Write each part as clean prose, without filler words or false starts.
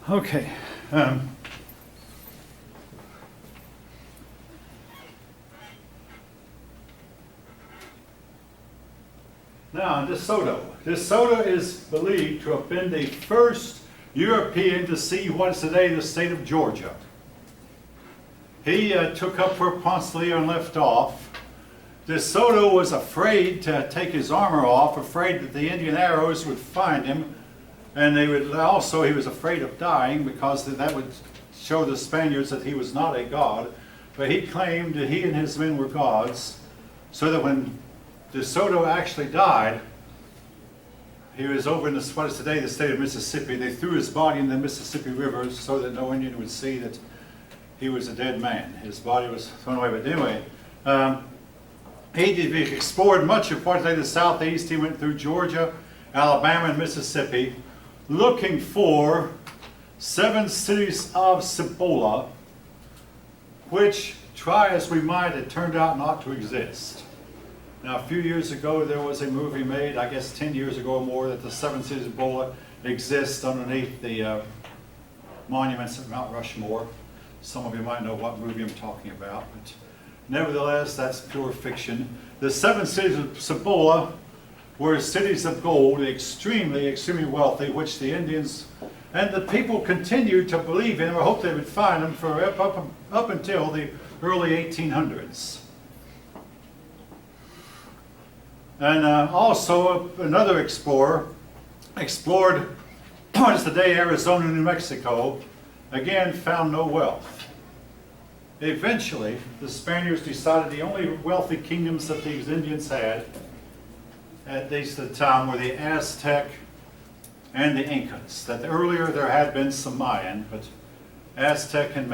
Okay. Now, De Soto. De Soto is believed to have been the first European to see what is today the state of Georgia. He took up where Ponce de Leon left off. De Soto was afraid to take his armor off, afraid that the Indian arrows would find him, and they would also, he was afraid of dying because that would show the Spaniards that he was not a god. But he claimed that he and his men were gods, so that when De Soto actually died, he was over in what is today the state of Mississippi. They threw his body in the Mississippi River so that no Indian would see that he was a dead man. His body was thrown away. But anyway, he explored much of what is today the southeast. He went through Georgia, Alabama, and Mississippi, looking for 7 cities of Cibola, which, try as we might, it turned out not to exist. Now, a few years ago, there was a movie made, I guess 10 years ago or more, that the 7 cities of Cibola exist underneath the monuments at Mount Rushmore. Some of you might know what movie I'm talking about, but nevertheless, that's pure fiction. The 7 cities of Cibola were cities of gold, extremely, extremely wealthy, which the Indians and the people continued to believe in or hoped they would find them for up until the early 1800s. And also another explorer explored what is today Arizona and New Mexico, again found no wealth. Eventually, the Spaniards decided the only wealthy kingdoms that these Indians had, at least at the time, were the Aztec and the Incas. That earlier there had been some Mayan, but Aztec and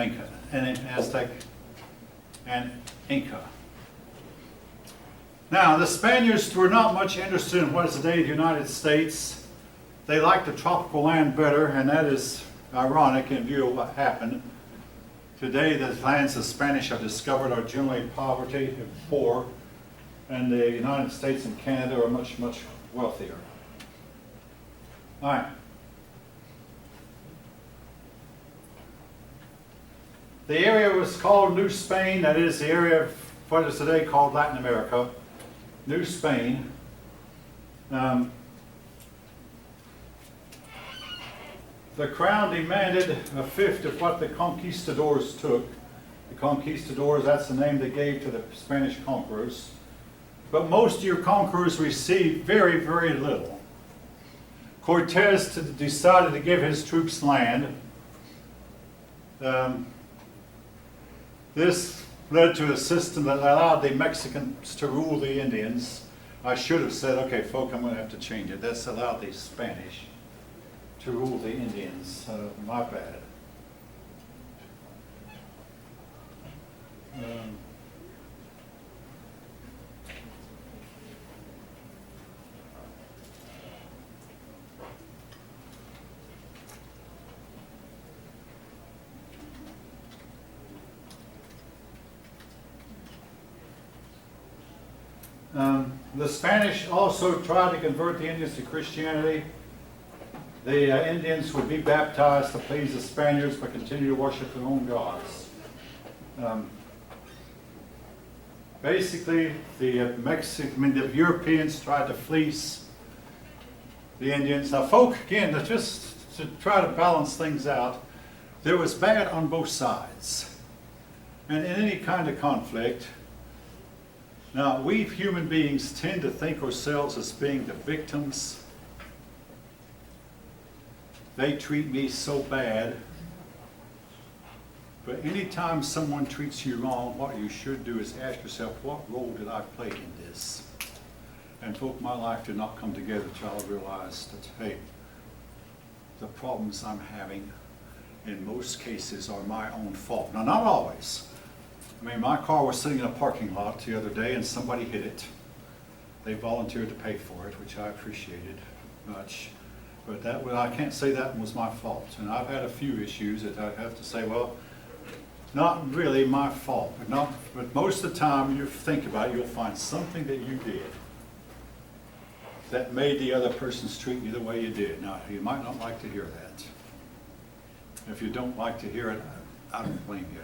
Aztec and Inca. Now, the Spaniards were not much interested in what is today the United States. They liked the tropical land better, and that is ironic in view of what happened. Today, the lands the Spanish have discovered are generally poverty and poor, and the United States and Canada are much, much wealthier. All right. The area was called New Spain. That is the area of what is today called Latin America. New Spain. The crown demanded a fifth of what the conquistadors took. The conquistadors, that's the name they gave to the Spanish conquerors. But most of your conquerors received very, very little. Cortez decided to give his troops land. This led to a system that allowed the Mexicans to rule the Indians. I should have said, okay, folk, I'm going to have to change it. This allowed the Spanish to rule the Indians. My bad. The Spanish also tried to convert the Indians to Christianity. The Indians would be baptized to please the Spaniards but continue to worship their own gods. Basically, the Europeans tried to fleece the Indians. Now, folk, again, just to try to balance things out, there was bad on both sides. And in any kind of conflict, now, we human beings tend to think ourselves as being the victims. They treat me so bad. But anytime someone treats you wrong, what you should do is ask yourself, what role did I play in this? And folk, my life did not come together until I realized that, hey, the problems I'm having in most cases are my own fault. Now, not always. I mean, my car was sitting in a parking lot the other day and somebody hit it. They volunteered to pay for it, which I appreciated much. But I can't say that one was my fault. And I've had a few issues that I have to say, well, not really my fault. But most of the time you think about it, you'll find something that you did that made the other person treat you the way you did. Now, you might not like to hear that. If you don't like to hear it, I don't blame you.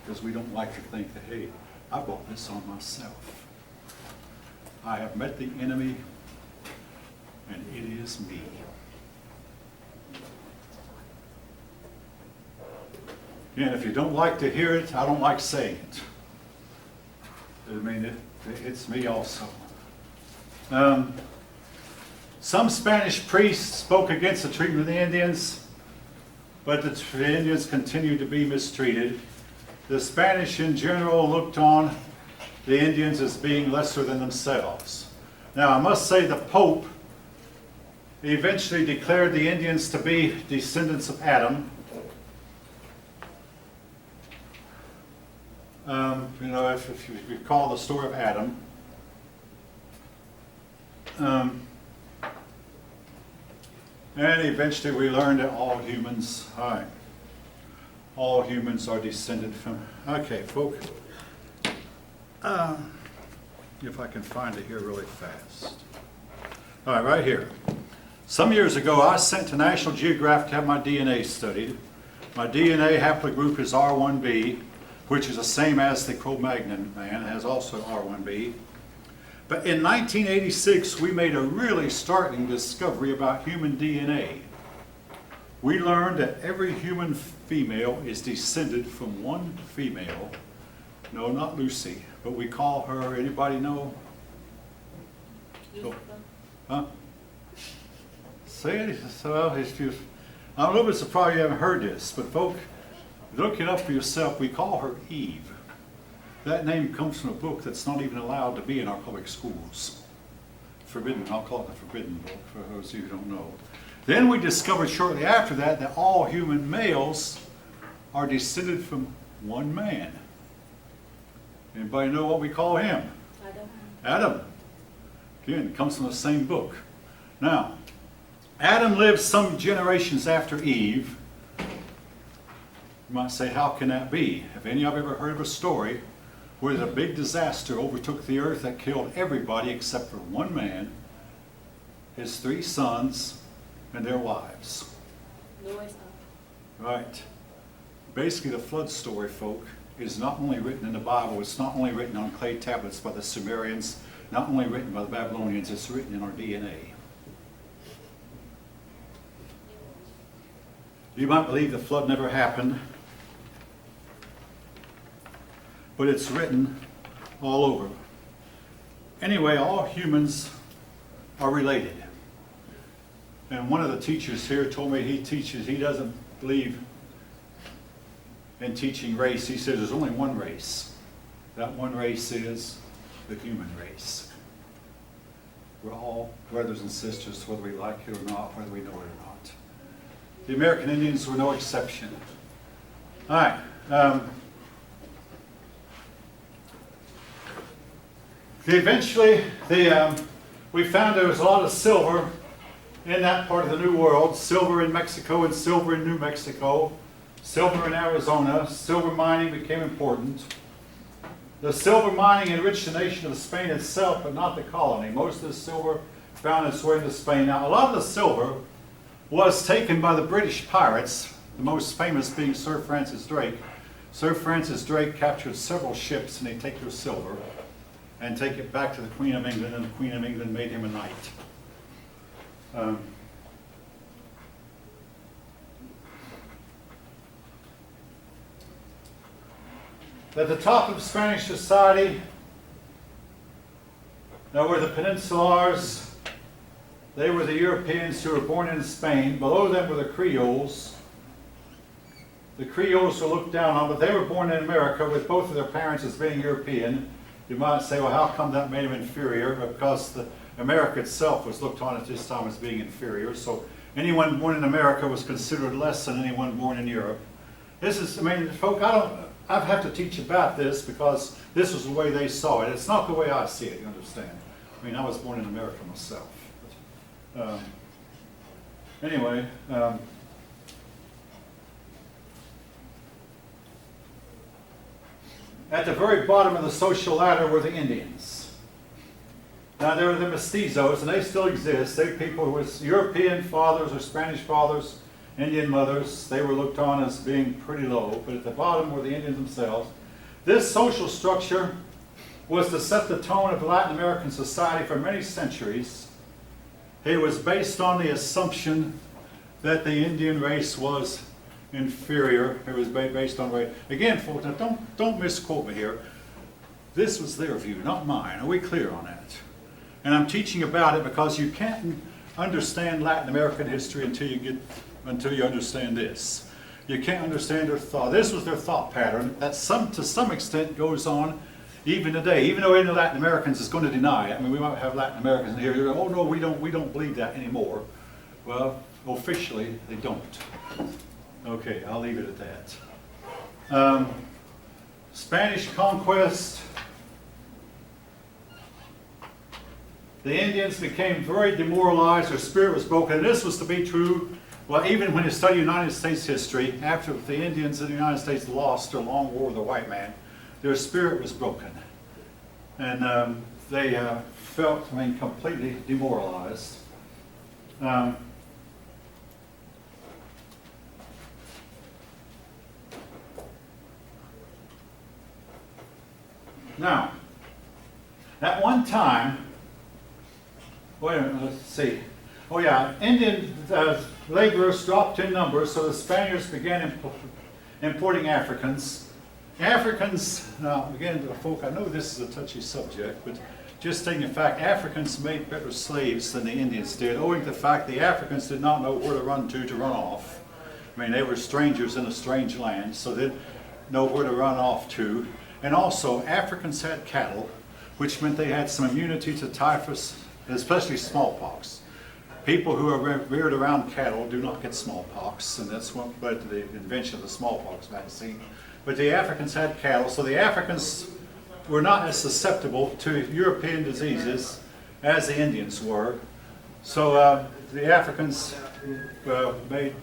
Because we don't like to think that, hey, I brought this on myself. I have met the enemy, and it is me. And if you don't like to hear it, I don't like saying it. I mean, it's me also. Some Spanish priests spoke against the treatment of the Indians, but the Indians continued to be mistreated. The Spanish in general looked on the Indians as being lesser than themselves. Now, I must say the Pope eventually declared the Indians to be descendants of Adam. You know, if you recall the story of Adam, and eventually we learned that all humans are descended from, okay, folks, if I can find it here really fast. All right, right here. Some years ago, I sent to National Geographic to have my DNA studied. My DNA haplogroup is R1b, which is the same as the Cro-Magnon man, has also R1b. But in 1986, we made a really startling discovery about human DNA. We learned that every human female is descended from one female. No, not Lucy, but we call her, anybody know? Oh. Huh? Say it, well, I'm a little bit surprised you haven't heard this, but folks, look it up for yourself. We call her Eve. That name comes from a book that's not even allowed to be in our public schools. Forbidden, I'll call it the Forbidden Book, for those of you who don't know. Then we discovered shortly after that that all human males are descended from one man. Anybody know what we call him? Adam. Again, it comes from the same book. Now, Adam lived some generations after Eve. You might say, how can that be? Have any of you ever heard of a story where a big disaster overtook the earth that killed everybody except for one man, his 3 sons, and their wives? Noah's Ark. Right. Basically, the flood story, folk, is not only written in the Bible, it's not only written on clay tablets by the Sumerians, not only written by the Babylonians, it's written in our DNA. You might believe the flood never happened, but it's written all over. Anyway, all humans are related. And one of the teachers here told me he doesn't believe in teaching race. He says there's only one race. That one race is the human race. We're all brothers and sisters, whether we like it or not, whether we know it or not. The American Indians were no exception. All right. Eventually, we found there was a lot of silver in that part of the New World. Silver in Mexico and silver in New Mexico. Silver in Arizona. Silver mining became important. The silver mining enriched the nation of Spain itself, but not the colony. Most of the silver found its way into Spain. Now, a lot of the silver was taken by the British pirates, the most famous being Sir Francis Drake. Sir Francis Drake captured several ships, and they take their silver and take it back to the Queen of England, and the Queen of England made him a knight. At the top of Spanish society, there were the Peninsulars. They were the Europeans who were born in Spain. Below them were the Creoles. The Creoles were looked down on, but they were born in America with both of their parents as being European. You might say, well, how come that made them inferior? Because America itself was looked on at this time as being inferior. So anyone born in America was considered less than anyone born in Europe. This is, I mean, folk, I have to teach about this because this was the way they saw it. It's not the way I see it, you understand. I mean, I was born in America myself. Anyway, at the very bottom of the social ladder were the Indians. Now, there were the mestizos, and they still exist. They're people with European fathers or Spanish fathers Indian mothers. They were looked on as being pretty low, but at the bottom were the Indians themselves. This social structure was to set the tone of Latin American society for many centuries. It was based on the assumption that the Indian race was inferior. It was based on race. Again, folks, now don't misquote me here. This was their view, not mine. Are we clear on that? And I'm teaching about it because you can't understand Latin American history until you understand this. You can't understand their thought. This was their thought pattern that to some extent goes on even today. Even though any Latin Americans is going to deny it. I mean, we might have Latin Americans in here who go, oh no, we don't believe that anymore. Well, officially they don't. Okay, I'll leave it at that. Spanish conquest. The Indians became very demoralized, their spirit was broken, and this was to be true, well, even when you study United States history, after the Indians in the United States lost their long war with the white man, their spirit was broken. And they felt, completely demoralized. Now, at one time, wait a minute, let's see. Oh yeah, Indian laborers dropped in numbers, so the Spaniards began importing Africans. Africans, now again, folk, I know this is a touchy subject, but just stating the fact, Africans made better slaves than the Indians did, owing to the fact the Africans did not know where to run off. I mean, they were strangers in a strange land, so they didn't know where to run off to. And also, Africans had cattle, which meant they had some immunity to typhus, especially smallpox. People who are reared around cattle do not get smallpox, and that's what led to the invention of the smallpox vaccine. But the Africans had cattle, so the Africans were not as susceptible to European diseases as the Indians were. So the Africans made,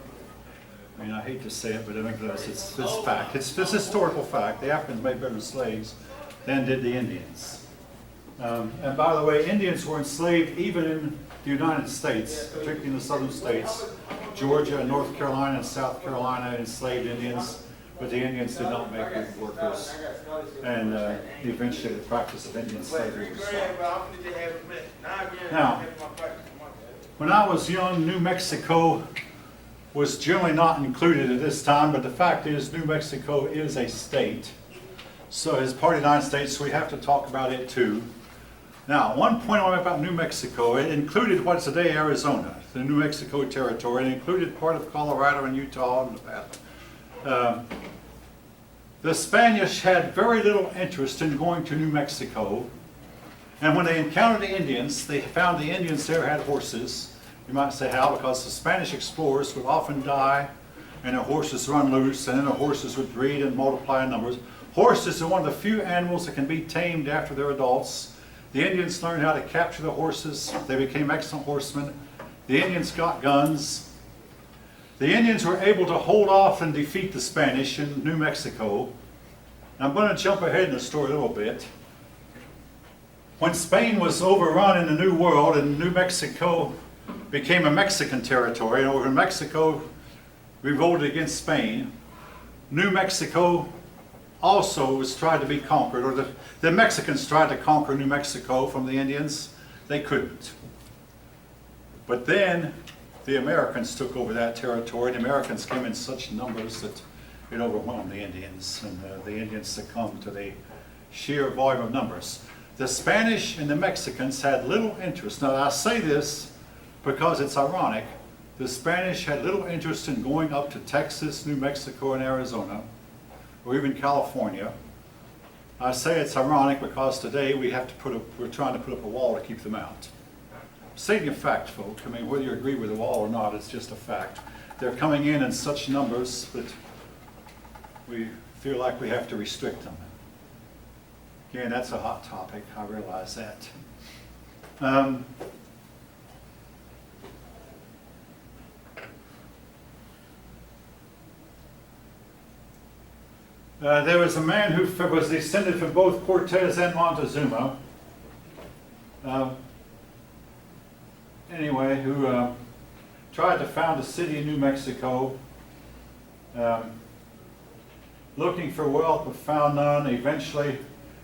I hate to say it, but it's fact. It's historical fact. The Africans made better slaves than did the Indians. And by the way, Indians were enslaved even in the United States, particularly in the southern states. Georgia, North Carolina, and South Carolina enslaved Indians, but the Indians did not make good workers. And eventually the practice of Indian slavery was stopped. Now, when I was young, New Mexico was generally not included at this time, but the fact is New Mexico is a state. So as part of the United States, we have to talk about it too. Now, one point I want to make about New Mexico, it included what's today Arizona, the New Mexico territory. It included part of Colorado and Utah and Nevada. The Spanish had very little interest in going to New Mexico. And when they encountered the Indians, they found the Indians there had horses. You might say how, because the Spanish explorers would often die and their horses run loose, and then the horses would breed and multiply in numbers. Horses are one of the few animals that can be tamed after they're adults. The Indians learned how to capture the horses. They became excellent horsemen. The Indians got guns. The Indians were able to hold off and defeat the Spanish in New Mexico. Now, I'm going to jump ahead in the story a little bit. When Spain was overrun in the New World and New Mexico became a Mexican territory, and when Mexico revolted against Spain, New Mexico also was tried to be conquered, or the Mexicans tried to conquer New Mexico from the Indians. They couldn't. But then the Americans took over that territory. The Americans came in such numbers that it overwhelmed the Indians, and the Indians succumbed to the sheer volume of numbers. The Spanish and the Mexicans had little interest. Now, I say this because it's ironic. The Spanish had little interest in going up to Texas, New Mexico, and Arizona, or even California. I say it's ironic because today we're trying to put up a wall to keep them out. Stating a fact, folks. I mean, whether you agree with the wall or not, it's just a fact. They're coming in such numbers that we feel like we have to restrict them. Again, that's a hot topic. I realize that. There was a man who was descended from both Cortez and Montezuma. Anyway, who tried to found a city in New Mexico, looking for wealth but found none. Eventually,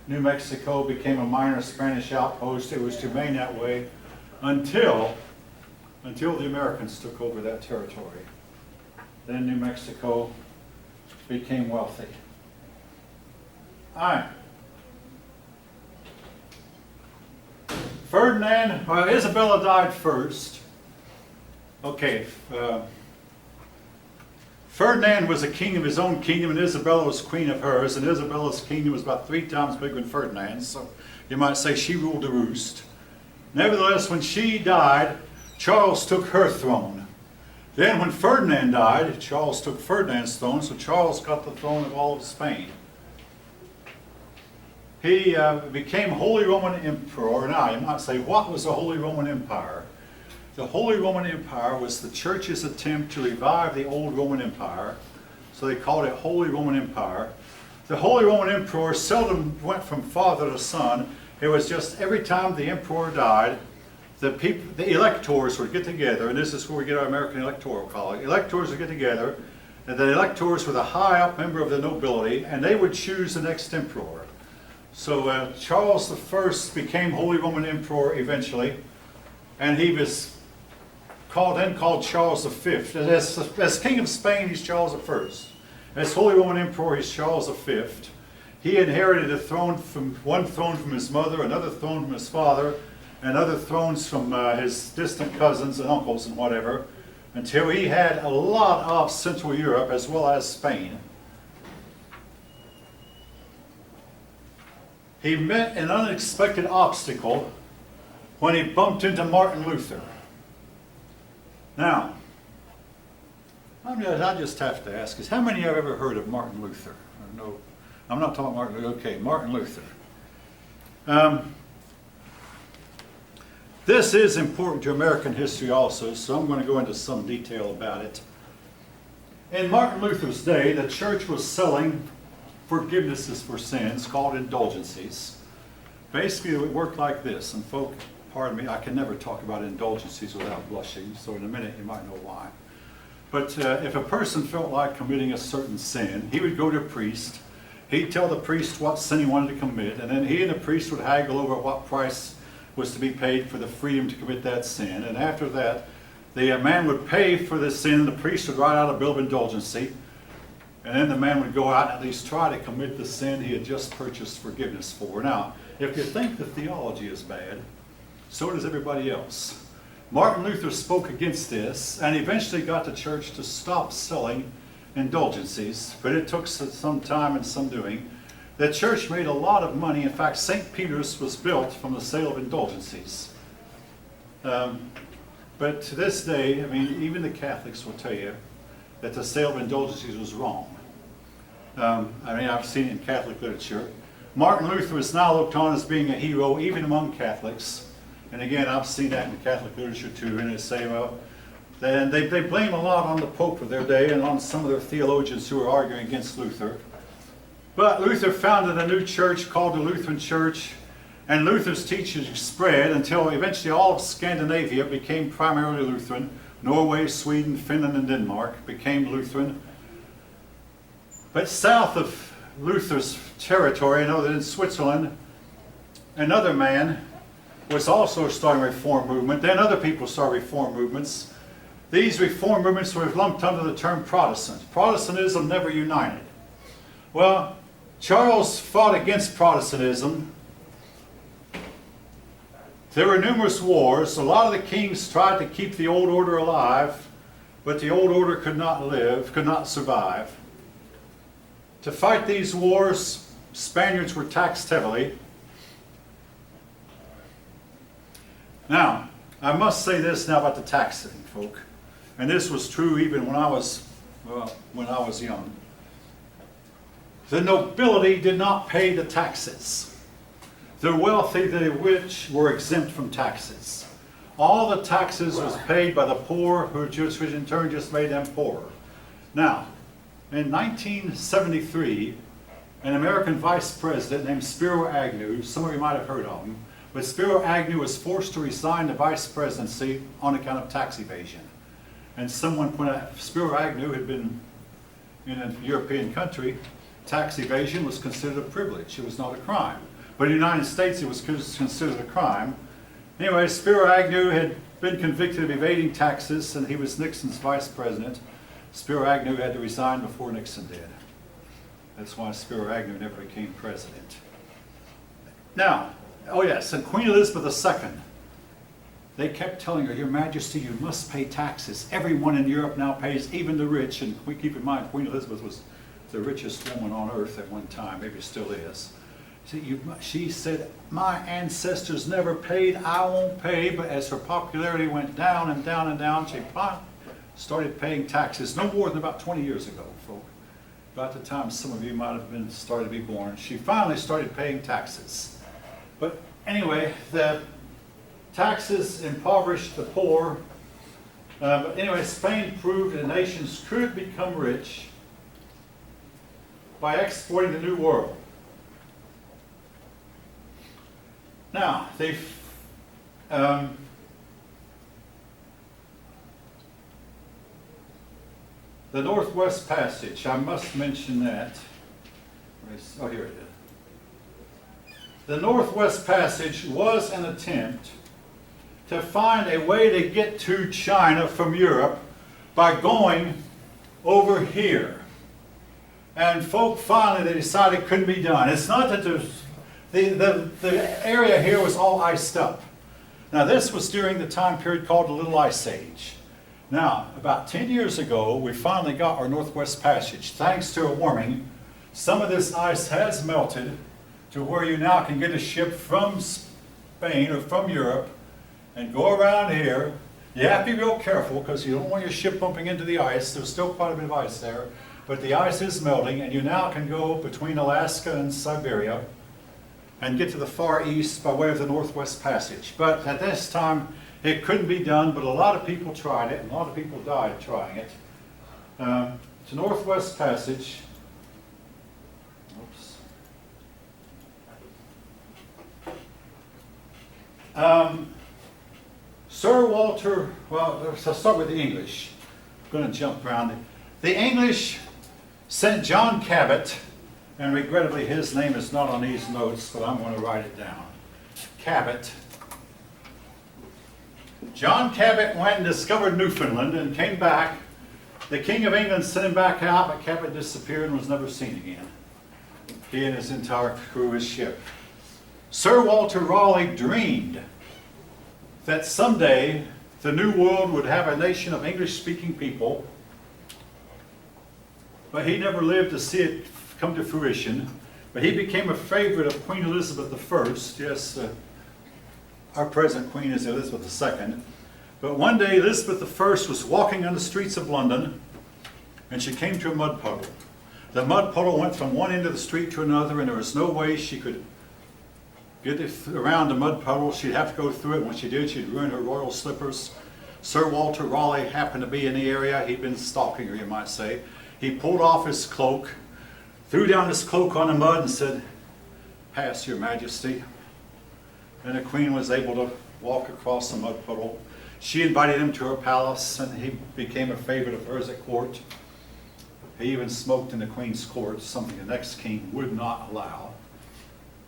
New Mexico became a minor Spanish outpost. It was to remain that way until the Americans took over that territory. Then New Mexico became wealthy. All right. Ferdinand, well, Isabella died first. Okay. Ferdinand was a king of his own kingdom, and Isabella was queen of hers, and Isabella's kingdom was about 3 times bigger than Ferdinand's, so you might say she ruled the roost. Nevertheless, when she died, Charles took her throne. Then when Ferdinand died, Charles took Ferdinand's throne, so Charles got the throne of all of Spain. He became Holy Roman Emperor. Now, you might say, what was the Holy Roman Empire? The Holy Roman Empire was the church's attempt to revive the old Roman Empire, so they called it Holy Roman Empire. The Holy Roman Emperor seldom went from father to son. It was just every time the emperor died, the electors would get together, and this is where we get our American Electoral College. Electors would get together, and the electors were the high-up member of the nobility, and they would choose the next emperor. So Charles I became Holy Roman Emperor eventually, and he was called Charles V. As King of Spain, he's Charles I. As Holy Roman Emperor, he's Charles V. He inherited one throne from his mother, another throne from his father, and other thrones from his distant cousins and uncles and whatever, until he had a lot of Central Europe as well as Spain. He met an unexpected obstacle when he bumped into Martin Luther. Now, I just have to ask is how many have ever heard of Martin Luther? No, I'm not talking Martin Luther. Okay, Martin Luther. This is important to American history also, so I'm going to go into some detail about it. In Martin Luther's day, the church was selling forgivenesses for sins called indulgences. Basically, it worked like this, and folk, pardon me, I can never talk about indulgences without blushing, so in a minute you might know why. But if a person felt like committing a certain sin, he would go to a priest. He'd tell the priest what sin he wanted to commit, and then he and the priest would haggle over what price was to be paid for the freedom to commit that sin. And after that, the man would pay for the sin, and the priest would write out a bill of indulgency, and then the man would go out and at least try to commit the sin he had just purchased forgiveness for. Now, if you think the theology is bad, so does everybody else. Martin Luther spoke against this and eventually got the church to stop selling indulgences, but it took some time and some doing. The church made a lot of money. In fact, St. Peter's was built from the sale of indulgences. But to this day, I mean, even the Catholics will tell you that the sale of indulgences was wrong. I mean, I've seen it in Catholic literature. Martin Luther is now looked on as being a hero, even among Catholics. And again, I've seen that in Catholic literature too, and they say, well, they blame a lot on the Pope of their day and on some of their theologians who are arguing against Luther. But Luther founded a new church called the Lutheran Church, and Luther's teachings spread until eventually all of Scandinavia became primarily Lutheran. Norway, Sweden, Finland, and Denmark became Lutheran. But south of Luther's territory, I know that in Switzerland, another man was also starting a reform movement. Then other people started reform movements. These reform movements were lumped under the term Protestant. Protestantism never united. Well, Charles fought against Protestantism. There were numerous wars. A lot of the kings tried to keep the old order alive, but the old order could not survive. To fight these wars, Spaniards were taxed heavily. Now, I must say this now about the taxing, folk. And this was true even when I was young. The nobility did not pay the taxes. The wealthy, the rich, were exempt from taxes. All the taxes was paid by the poor, which in turn just made them poorer. Now, in 1973, an American vice president named Spiro Agnew, some of you might have heard of him, but Spiro Agnew was forced to resign the vice presidency on account of tax evasion. And someone pointed out, Spiro Agnew had been in a European country, tax evasion was considered a privilege. It was not a crime. But in the United States, it was considered a crime. Anyway, Spiro Agnew had been convicted of evading taxes, and he was Nixon's vice president. Spiro Agnew had to resign before Nixon did. That's why Spiro Agnew never became president. Now, oh yes, and Queen Elizabeth II, they kept telling her, Your Majesty, you must pay taxes. Everyone in Europe now pays, even the rich. And we keep in mind, Queen Elizabeth was the richest woman on earth at one time, maybe still is. She said, my ancestors never paid, I won't pay. But as her popularity went down and down and down, she started paying taxes. No more than about 20 years ago, folk. About the time some of you might have been started to be born. She finally started paying taxes. But anyway, the taxes impoverished the poor. But anyway, Spain proved that nations could become rich by exporting the New World. Now, the Northwest Passage, I must mention that. Oh, here it is. The Northwest Passage was an attempt to find a way to get to China from Europe by going over here. And folk finally, they decided it couldn't be done. It's not that the area here was all iced up. Now this was during the time period called the Little Ice Age. Now, about 10 years ago, we finally got our Northwest Passage. Thanks to a warming, some of this ice has melted to where you now can get a ship from Spain or from Europe and go around here. You have to be real careful because you don't want your ship bumping into the ice. There's still quite a bit of ice there. But the ice is melting, and you now can go between Alaska and Siberia and get to the Far East by way of the Northwest Passage. But at this time, it couldn't be done, but a lot of people tried it, and a lot of people died trying it. It's a Northwest Passage. Oops. Sir Walter, well, I'll start with the English. I'm going to jump around it. The English sent John Cabot, and regrettably his name is not on these notes, but I'm going to write it down. Cabot. John Cabot went and discovered Newfoundland and came back. The King of England sent him back out, but Cabot disappeared and was never seen again. He and his entire crew of his ship. Sir Walter Raleigh dreamed that someday the New World would have a nation of English-speaking people, but he never lived to see it come to fruition. But he became a favorite of Queen Elizabeth I. Yes, our present queen is Elizabeth II. But one day Elizabeth I was walking on the streets of London, and she came to a mud puddle. The mud puddle went from one end of the street to another, and there was no way she could get around the mud puddle. She'd have to go through it. When she did, she'd ruin her royal slippers. Sir Walter Raleigh happened to be in the area. He'd been stalking her, you might say. He pulled off his cloak, threw down his cloak on the mud and said, "Pass, Your Majesty." And the Queen was able to walk across the mud puddle. She invited him to her palace, and he became a favorite of hers at court. He even smoked in the Queen's court, something the next king would not allow.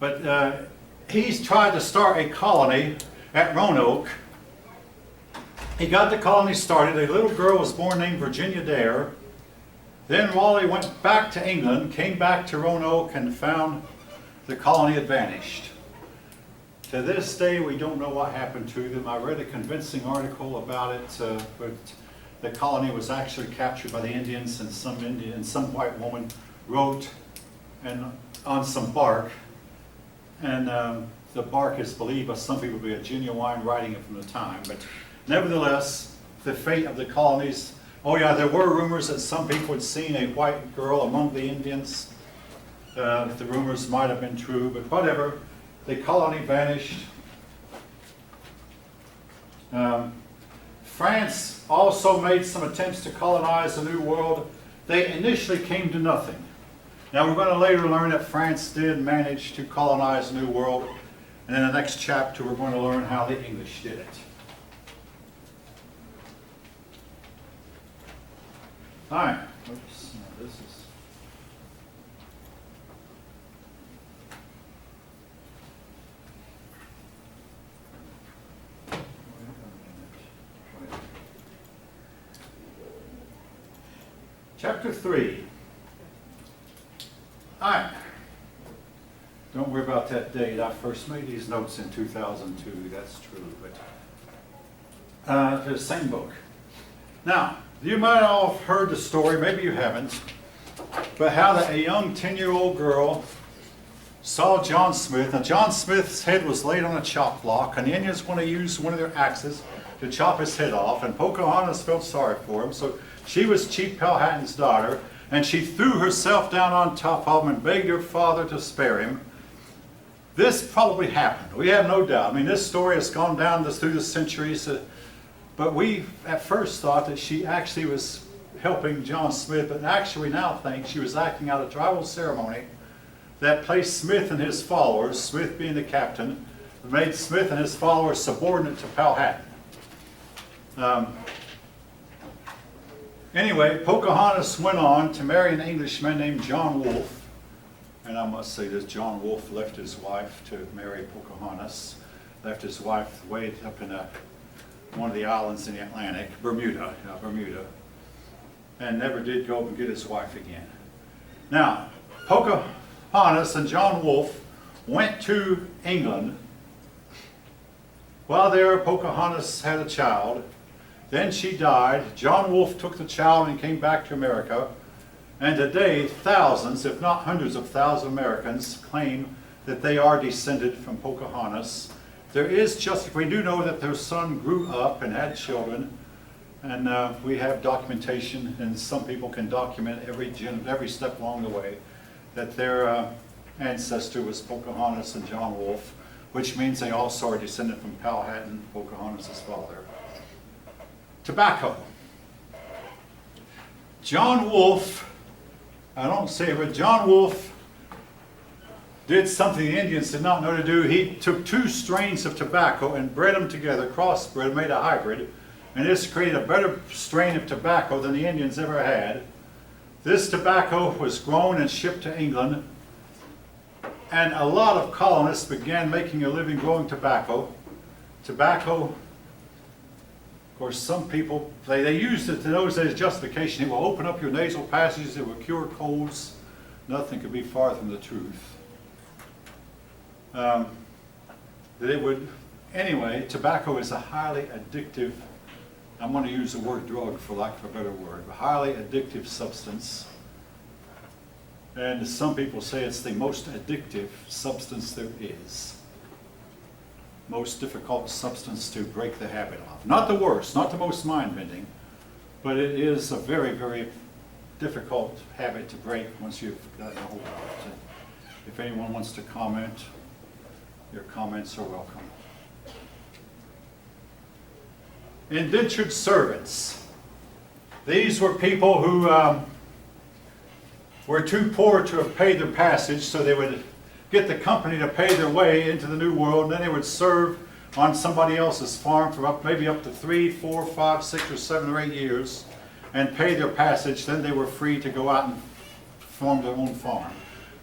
But he's tried to start a colony at Roanoke. He got the colony started. A little girl was born named Virginia Dare. Then Raleigh went back to England, came back to Roanoke, and found the colony had vanished. To this day, we don't know what happened to them. I read a convincing article about it, but the colony was actually captured by the Indians, and some white woman wrote on some bark, and the bark is believed by some people to be a genuine writing from the time. But nevertheless, the fate of the colonies. Oh yeah, there were rumors that some people had seen a white girl among the Indians. The rumors might have been true, but whatever. The colony vanished. France also made some attempts to colonize the New World. They initially came to nothing. Now we're going to later learn that France did manage to colonize the New World, and in the next chapter we're going to learn how the English did it. All right. Oops, no, this is. Chapter 3. All right. Don't worry about that date. I first made these notes in 2002. That's true, but the same book. Now, you might all have heard the story, maybe you haven't, but how a young 10-year-old girl saw John Smith. Now, John Smith's head was laid on a chop block, and the Indians want to use one of their axes to chop his head off, and Pocahontas felt sorry for him, so she was Chief Powhatan's daughter, and she threw herself down on top of him and begged her father to spare him. This probably happened. We have no doubt. I mean, this story has gone down through the centuries, but we at first thought that she actually was helping John Smith, but actually we now think she was acting out a tribal ceremony that placed Smith and his followers, Smith being the captain, made Smith and his followers subordinate to Powhatan. Anyway, Pocahontas went on to marry an Englishman named John Wolfe. And I must say this, John Wolfe left his wife to marry Pocahontas. Left his wife way up in one of the islands in the Atlantic, Bermuda, and never did go and get his wife again. Now, Pocahontas and John Wolfe went to England. While there, Pocahontas had a child. Then she died. John Wolfe took the child and came back to America. And today, thousands, if not hundreds of thousands of Americans claim that they are descended from Pocahontas. There is we do know that their son grew up and had children, and we have documentation, and some people can document every step along the way, that their ancestor was Pocahontas and John Wolfe, which means they also are descended from Powhatan, Pocahontas' father. Tobacco. John Wolfe, I don't say it, but John Wolfe did something the Indians did not know to do. He took two strains of tobacco and bred them together, crossbred, made a hybrid, and this created a better strain of tobacco than the Indians ever had. This tobacco was grown and shipped to England, and a lot of colonists began making a living growing tobacco. Tobacco, of course, some people, they used it in those days as justification. It will open up your nasal passages, it will cure colds. Nothing could be farther from the truth. Anyway, tobacco is a highly addictive, I'm going to use the word drug for lack of a better word, a highly addictive substance. And some people say it's the most addictive substance there is. Most difficult substance to break the habit of. Not the worst, not the most mind-bending, but it is a very, very difficult habit to break once you've gotten a hold of it. If anyone wants to comment, your comments are welcome. Indentured servants. These were people who were too poor to have paid their passage, so they would get the company to pay their way into the New World, and then they would serve on somebody else's farm for maybe up to 3, 4, 5, 6, or 7 or 8 years and pay their passage. Then they were free to go out and form their own farm.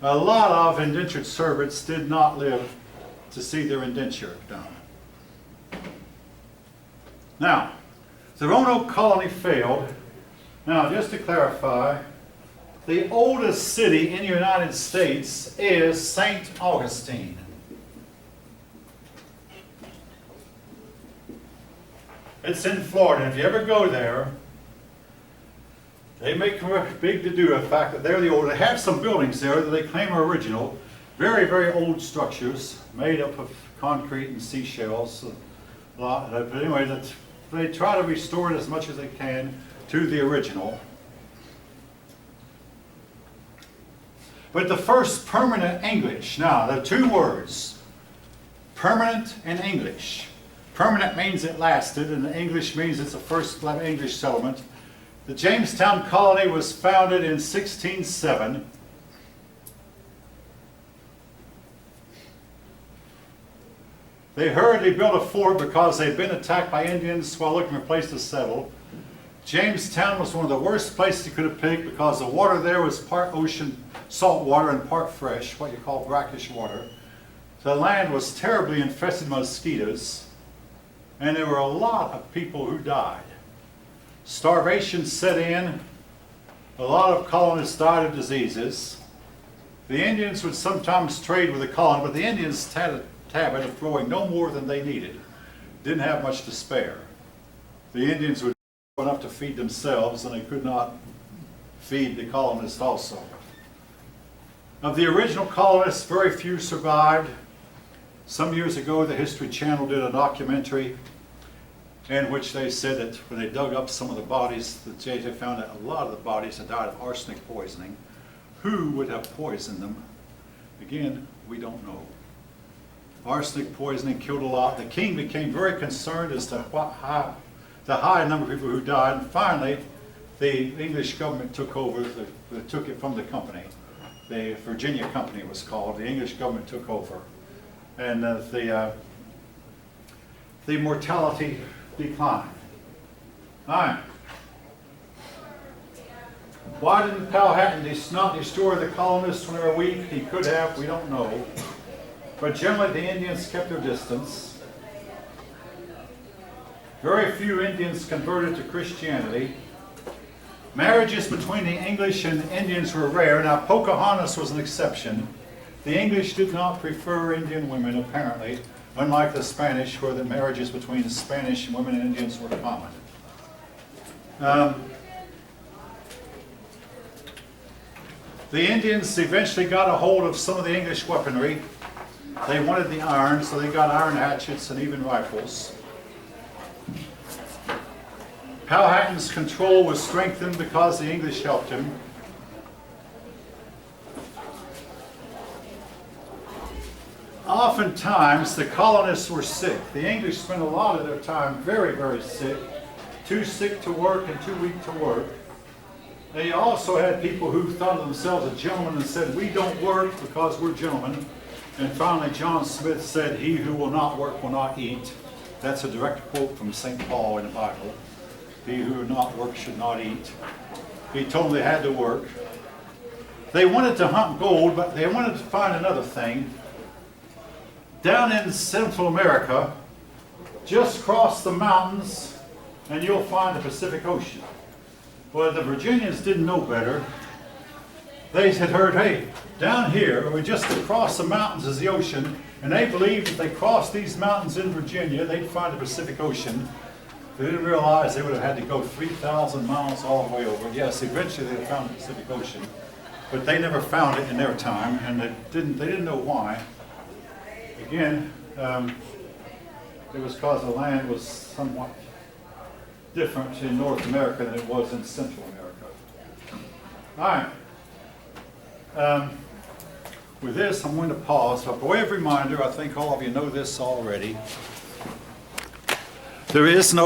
A lot of indentured servants did not live to see their indenture done. Now, the Roanoke colony failed. Now, just to clarify, the oldest city in the United States is St. Augustine. It's in Florida. If you ever go there, they make a big to-do of the fact that they're the oldest. They have some buildings there that they claim are original. Very, very old structures made up of concrete and seashells. But anyway, they try to restore it as much as they can to the original. But the first permanent English, now there are two words, permanent and English. Permanent means it lasted, and English means it's the first English settlement. The Jamestown colony was founded in 1607. They hurriedly built a fort because they'd been attacked by Indians while looking for a place to settle. Jamestown was one of the worst places you could have picked because the water there was part ocean salt water and part fresh, what you call brackish water. The land was terribly infested with mosquitoes, and there were a lot of people who died. Starvation set in. A lot of colonists died of diseases. The Indians would sometimes trade with the colony, but the Indians had a habit of throwing no more than they needed. Didn't have much to spare. The Indians would have enough to feed themselves, and they could not feed the colonists also. Of the original colonists, very few survived. Some years ago, the History Channel did a documentary in which they said that when they dug up some of the bodies, they found that a lot of the bodies had died of arsenic poisoning. Who would have poisoned them? Again, we don't know. Arsenic poisoning killed a lot. The king became very concerned as to the high number of people who died. And finally, the English government took over, took it from the company. The Virginia Company was called. The English government took over. And the mortality declined. All right. Why didn't Powhatan not destroy the colonists when they were weak? He could have, we don't know. But generally the Indians kept their distance. Very few Indians converted to Christianity. Marriages between the English and the Indians were rare. Now Pocahontas was an exception. The English did not prefer Indian women, apparently, unlike the Spanish, where the marriages between Spanish women and Indians were common. The Indians eventually got a hold of some of the English weaponry. They wanted the iron, so they got iron hatchets and even rifles. Powhatan's control was strengthened because the English helped him. Oftentimes, the colonists were sick. The English spent a lot of their time very, very sick. Too sick to work and too weak to work. They also had people who thought of themselves a gentleman and said, we don't work because we're gentlemen. And finally, John Smith said, he who will not work will not eat. That's a direct quote from St. Paul in the Bible. He who will not work should not eat. He told them they had to work. They wanted to hunt gold, but they wanted to find another thing. Down in Central America, just cross the mountains and you'll find the Pacific Ocean. Well, the Virginians didn't know better. They had heard, hey, down here, or just across the mountains is the ocean, and they believed if they crossed these mountains in Virginia, they'd find the Pacific Ocean. They didn't realize they would have had to go 3,000 miles all the way over. Yes, eventually they found the Pacific Ocean, but they never found it in their time, and they didn't know why. Again, it was because the land was somewhat different in North America than it was in Central America. All right. With this, I'm going to pause. By way of reminder, I think all of you know this already. There is no